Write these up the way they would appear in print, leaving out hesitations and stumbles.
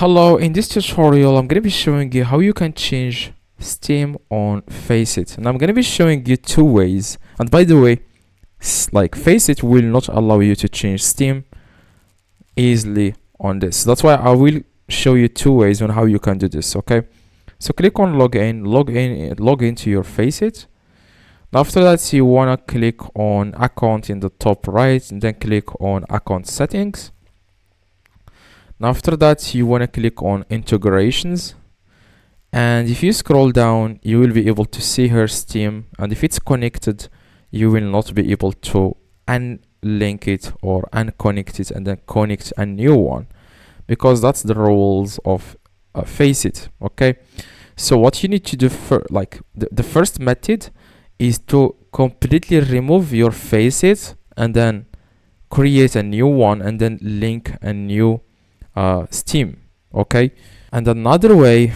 Hello, in this tutorial I'm going to be showing you how you can change Steam on FACEIT, and I'm going to be showing you two ways. And by the way, like FACEIT will not allow you to change Steam easily on this. That's why I will show you two ways on how you can do this. Okay, so click on log into your FACEIT. After that, you want to click on account in the top right, and then click on account settings. Now after that, you want to click on integrations, and if you scroll down, you will be able to see here Steam, and if it's connected, you will not be able to unlink it or unconnect it and then connect a new one, because that's the rules of FACEIT. Okay, so what you need to do the first method is to completely remove your FACEIT and then create a new one and then link a new Steam. Okay, and another way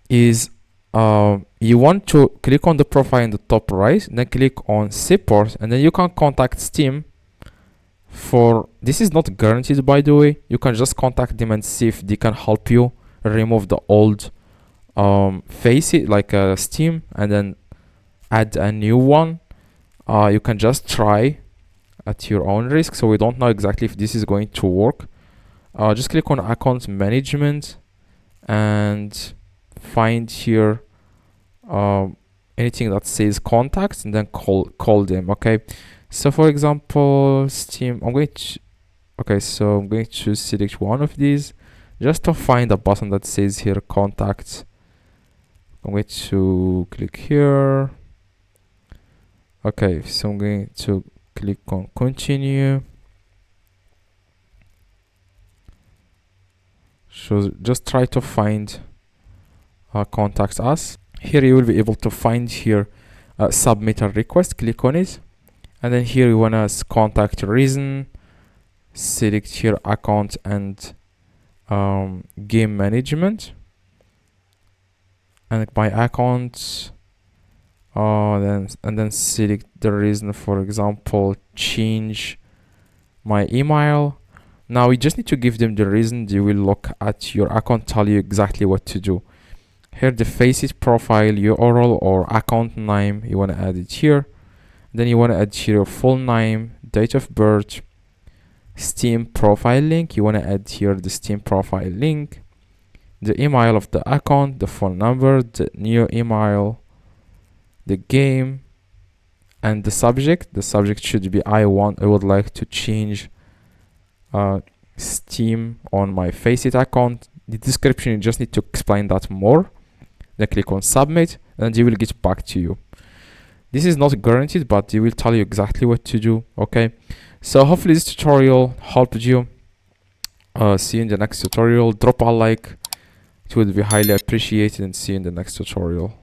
is you want to click on the profile in the top right, and then click on support, and then you can contact Steam. For this is not guaranteed, by the way. You can just contact them and see if they can help you remove the old FACEIT like Steam and then add a new one. You can just try at your own risk, so we don't know exactly if this is going to work. Just click on account management and find here anything that says contacts, and then call them. Okay, so for example, Steam, I'm going to select one of these just to find a button that says here contacts. I'm going to click here. Okay, so I'm going to click on continue. So just try to find contacts us. Here you will be able to find here submit a request. Click on it, and then here you want to contact reason. Select here account and game management, and by account then select the reason. For example, change my email. Now you just need to give them the reason. They will look at your account, tell you exactly what to do. Here the FACEIT profile URL or account name, you want to add it here. Then you want to add here your full name, date of birth, Steam profile link. You want to add here the Steam profile link, the email of the account, the phone number, the new email, the game, and the subject. The subject should be I would like to change Steam on my FACEIT account. The description, you just need to explain that more. Then click on submit, and they will get back to you. This is not guaranteed, but they will tell you exactly what to do. Okay, so hopefully this tutorial helped you. See you in the next tutorial. Drop a like, it would be highly appreciated, and see you in the next tutorial.